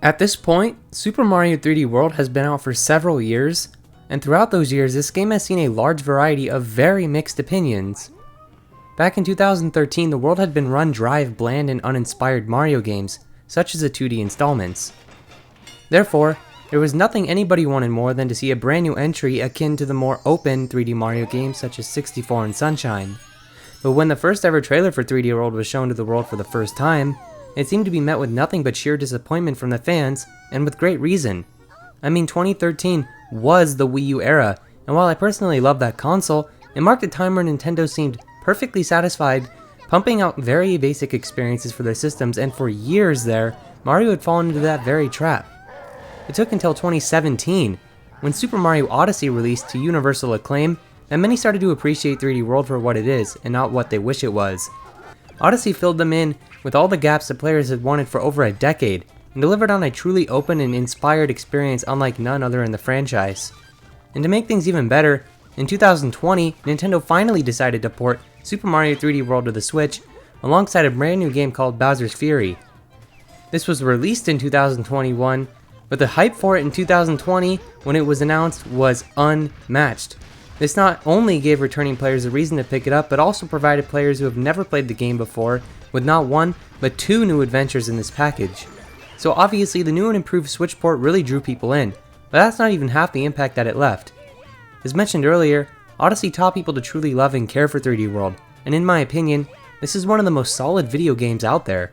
At this point, Super Mario 3D World has been out for several years, and throughout those years this game has seen a large variety of very mixed opinions. Back in 2013, the world had been run dry of bland and uninspired Mario games, such as the 2D installments. Therefore, there was nothing anybody wanted more than to see a brand new entry akin to the more open 3D Mario games such as 64 and Sunshine. But when the first ever trailer for 3D World was shown to the world for the first time, it seemed to be met with nothing but sheer disappointment from the fans, and with great reason. I mean, 2013 was the Wii U era, and while I personally love that console, it marked a time where Nintendo seemed perfectly satisfied, pumping out very basic experiences for their systems, and for years there, Mario had fallen into that very trap. It took until 2017, when Super Mario Odyssey released to universal acclaim, that many started to appreciate 3D World for what it is, and not what they wish it was. Odyssey filled them in with all the gaps that players had wanted for over a decade, and delivered on a truly open and inspired experience unlike none other in the franchise. And to make things even better, in 2020, Nintendo finally decided to port Super Mario 3D World to the Switch, alongside a brand new game called Bowser's Fury. This was released in 2021, but the hype for it in 2020, when it was announced, was unmatched. This not only gave returning players a reason to pick it up, but also provided players who have never played the game before with not one, but two new adventures in this package. So obviously the new and improved Switch port really drew people in, but that's not even half the impact that it left. As mentioned earlier, Odyssey taught people to truly love and care for 3D World, and in my opinion, this is one of the most solid video games out there.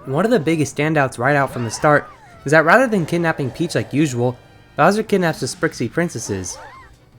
One of the biggest standouts right out from the start is that rather than kidnapping Peach like usual, Bowser kidnaps the Sprixie princesses.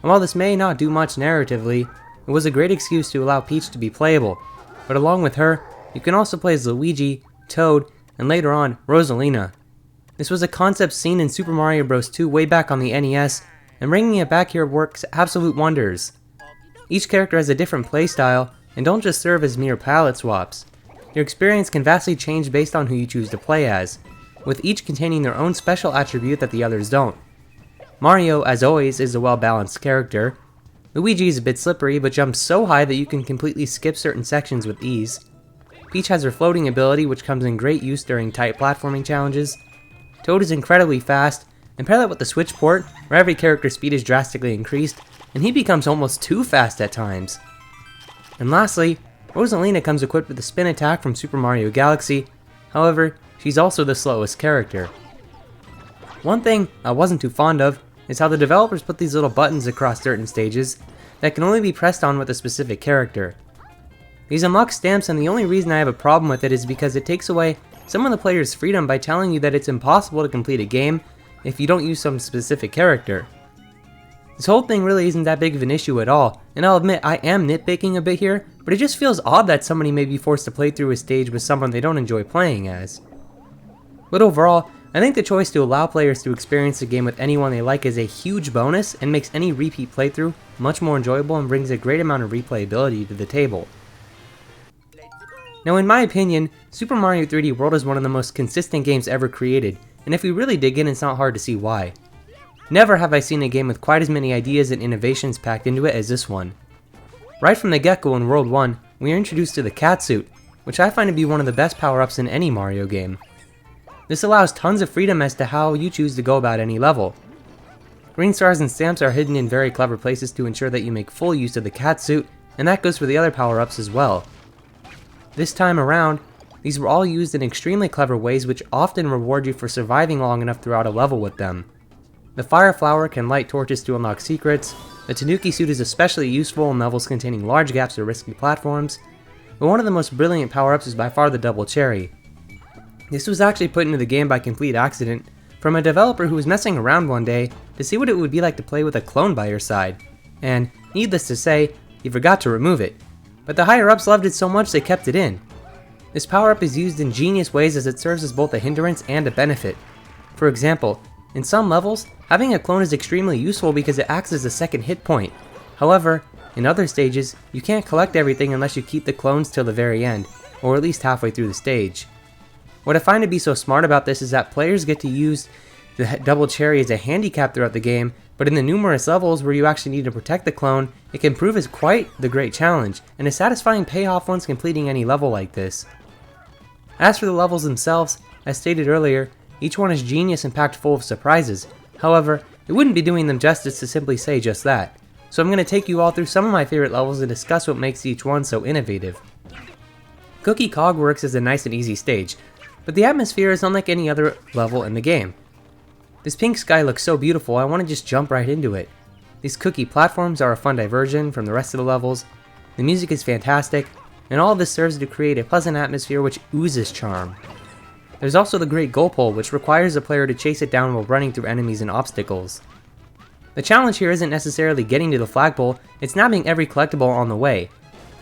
And while this may not do much narratively, it was a great excuse to allow Peach to be playable, but along with her, you can also play as Luigi, Toad, and later on, Rosalina. This was a concept seen in Super Mario Bros. 2 way back on the NES, and bringing it back here works absolute wonders. Each character has a different playstyle, and don't just serve as mere palette swaps. Your experience can vastly change based on who you choose to play as, with each containing their own special attribute that the others don't. Mario, as always, is a well-balanced character. Luigi is a bit slippery, but jumps so high that you can completely skip certain sections with ease. Peach has her floating ability, which comes in great use during tight platforming challenges. Toad is incredibly fast, and pair that with the Switch port, where every character's speed is drastically increased, and he becomes almost too fast at times. And lastly, Rosalina comes equipped with a spin attack from Super Mario Galaxy, however, she's also the slowest character. One thing I wasn't too fond of is how the developers put these little buttons across certain stages that can only be pressed on with a specific character. These unlock stamps, and the only reason I have a problem with it is because it takes away some of the player's freedom by telling you that it's impossible to complete a game if you don't use some specific character. This whole thing really isn't that big of an issue at all, and I'll admit I am nitpicking a bit here, but it just feels odd that somebody may be forced to play through a stage with someone they don't enjoy playing as. But overall, I think the choice to allow players to experience the game with anyone they like is a huge bonus and makes any repeat playthrough much more enjoyable and brings a great amount of replayability to the table. Now in my opinion, Super Mario 3D World is one of the most consistent games ever created, and if we really dig in, it's not hard to see why. Never have I seen a game with quite as many ideas and innovations packed into it as this one. Right from the get-go in World 1, we are introduced to the cat suit, which I find to be one of the best power-ups in any Mario game. This allows tons of freedom as to how you choose to go about any level. Green stars and stamps are hidden in very clever places to ensure that you make full use of the cat suit, and that goes for the other power-ups as well. This time around, these were all used in extremely clever ways which often reward you for surviving long enough throughout a level with them. The Fire Flower can light torches to unlock secrets, the Tanuki suit is especially useful in levels containing large gaps or risky platforms, but one of the most brilliant power-ups is by far the Double Cherry. This was actually put into the game by complete accident, from a developer who was messing around one day to see what it would be like to play with a clone by your side, and, needless to say, he forgot to remove it. But the higher-ups loved it so much they kept it in. This power-up is used in genius ways as it serves as both a hindrance and a benefit. For example, in some levels, having a clone is extremely useful because it acts as a second hit point. However, in other stages, you can't collect everything unless you keep the clones till the very end, or at least halfway through the stage. What I find to be so smart about this is that players get to use the Double Cherry as a handicap throughout the game, but in the numerous levels where you actually need to protect the clone, it can prove as quite the great challenge, and a satisfying payoff once completing any level like this. As for the levels themselves, as stated earlier, Each one is genius and packed full of surprises. However, it wouldn't be doing them justice to simply say just that. So I'm going to take you all through some of my favorite levels and discuss what makes each one so innovative. Cookie Cog works as a nice and easy stage, but the atmosphere is unlike any other level in the game. This pink sky looks so beautiful, I want to just jump right into it. These cookie platforms are a fun diversion from the rest of the levels, the music is fantastic, and all of this serves to create a pleasant atmosphere which oozes charm. There's also the Great Goal Pole, which requires the player to chase it down while running through enemies and obstacles. The challenge here isn't necessarily getting to the flagpole, it's nabbing every collectible on the way.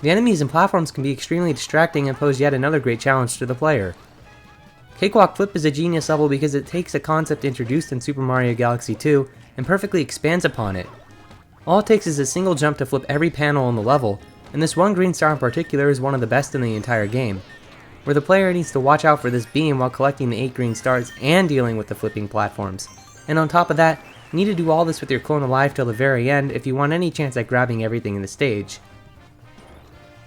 The enemies and platforms can be extremely distracting and pose yet another great challenge to the player. Cakewalk Flip is a genius level because it takes a concept introduced in Super Mario Galaxy 2 and perfectly expands upon it. All it takes is a single jump to flip every panel on the level, and this one green star in particular is one of the best in the entire game, where the player needs to watch out for this beam while collecting the 8 green stars and dealing with the flipping platforms. And on top of that, you need to do all this with your clone alive till the very end if you want any chance at grabbing everything in the stage.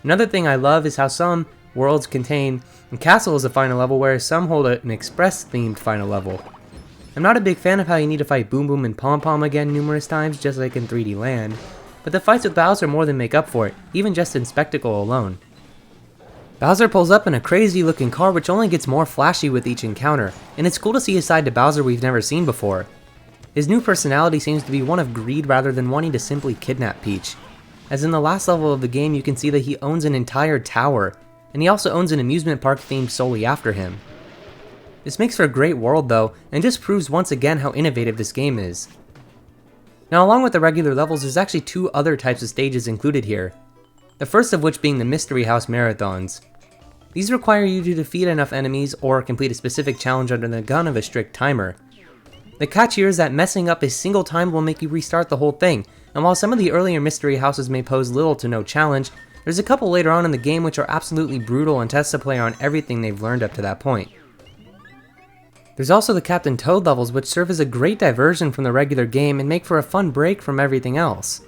Another thing I love is how some worlds contain a castle as a final level, whereas some hold an express-themed final level. I'm not a big fan of how you need to fight Boom Boom and Pom Pom again numerous times, just like in 3D Land, but the fights with Bowser more than make up for it, even just in spectacle alone. Bowser pulls up in a crazy looking car which only gets more flashy with each encounter, and it's cool to see a side to Bowser we've never seen before. His new personality seems to be one of greed rather than wanting to simply kidnap Peach. As in the last level of the game, you can see that he owns an entire tower, and he also owns an amusement park themed solely after him. This makes for a great world though, and just proves once again how innovative this game is. Now along with the regular levels, there's actually 2 other types of stages included here. The first of which being the Mystery House Marathons. These require you to defeat enough enemies or complete a specific challenge under the gun of a strict timer. The catch here is that messing up a single time will make you restart the whole thing, and while some of the earlier mystery houses may pose little to no challenge, there's a couple later on in the game which are absolutely brutal and test the player on everything they've learned up to that point. There's also the Captain Toad levels, which serve as a great diversion from the regular game and make for a fun break from everything else.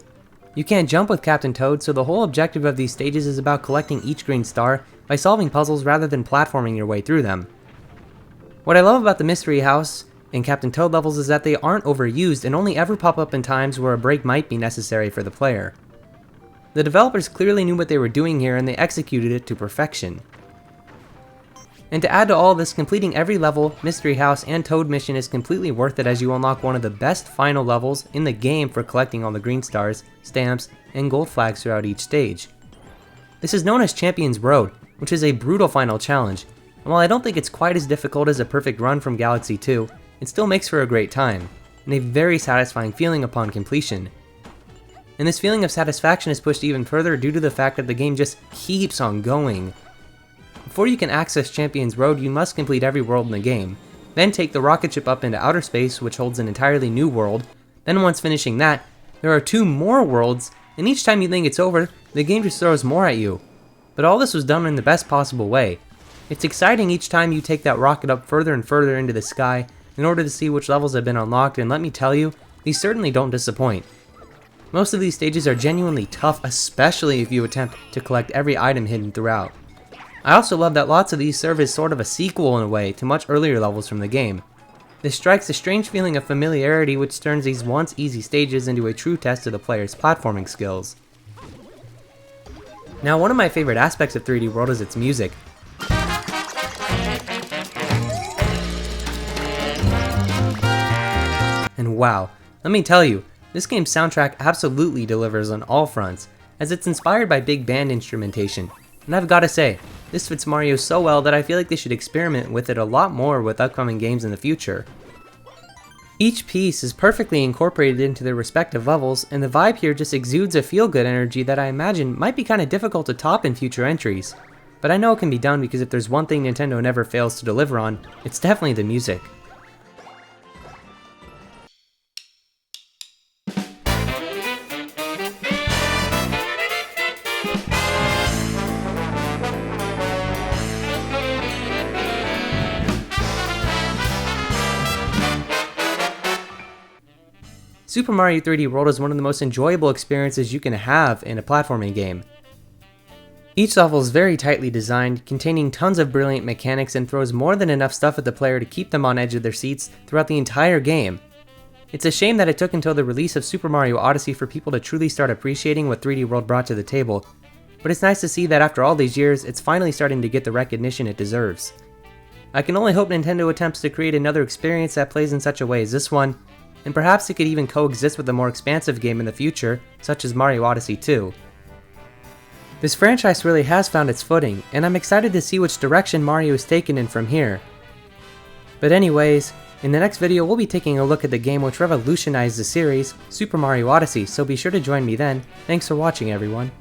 You can't jump with Captain Toad, so the whole objective of these stages is about collecting each green star by solving puzzles rather than platforming your way through them. What I love about the Mystery House and Captain Toad levels is that they aren't overused and only ever pop up in times where a break might be necessary for the player. The developers clearly knew what they were doing here and they executed it to perfection. And to add to all this, completing every level, Mystery House, and Toad mission is completely worth it as you unlock one of the best final levels in the game for collecting all the green stars, stamps, and gold flags throughout each stage. This is known as Champion's Road, which is a brutal final challenge, and while I don't think it's quite as difficult as a perfect run from Galaxy 2, it still makes for a great time, and a very satisfying feeling upon completion. And this feeling of satisfaction is pushed even further due to the fact that the game just keeps on going. Before you can access Champion's Road, you must complete every world in the game, then take the rocket ship up into outer space, which holds an entirely new world. Then once finishing that, there are 2 more worlds, and each time you think it's over, the game just throws more at you. But all this was done in the best possible way. It's exciting each time you take that rocket up further and further into the sky in order to see which levels have been unlocked, and let me tell you, these certainly don't disappoint. Most of these stages are genuinely tough, especially if you attempt to collect every item hidden throughout. I also love that lots of these serve as sort of a sequel in a way to much earlier levels from the game. This strikes a strange feeling of familiarity which turns these once easy stages into a true test of the player's platforming skills. Now, one of my favorite aspects of 3D World is its music. And wow, let me tell you, this game's soundtrack absolutely delivers on all fronts, as it's inspired by big band instrumentation. And I've gotta say, this fits Mario so well that I feel like they should experiment with it a lot more with upcoming games in the future. Each piece is perfectly incorporated into their respective levels, and the vibe here just exudes a feel-good energy that I imagine might be kinda difficult to top in future entries. But I know it can be done because if there's one thing Nintendo never fails to deliver on, it's definitely the music. Super Mario 3D World is one of the most enjoyable experiences you can have in a platforming game. Each level is very tightly designed, containing tons of brilliant mechanics and throws more than enough stuff at the player to keep them on edge of their seats throughout the entire game. It's a shame that it took until the release of Super Mario Odyssey for people to truly start appreciating what 3D World brought to the table, but it's nice to see that after all these years, it's finally starting to get the recognition it deserves. I can only hope Nintendo attempts to create another experience that plays in such a way as this one, and perhaps it could even coexist with a more expansive game in the future, such as Mario Odyssey 2. This franchise really has found its footing, and I'm excited to see which direction Mario is taken in from here. But anyways, in the next video we'll be taking a look at the game which revolutionized the series, Super Mario Odyssey, so be sure to join me then. Thanks for watching everyone.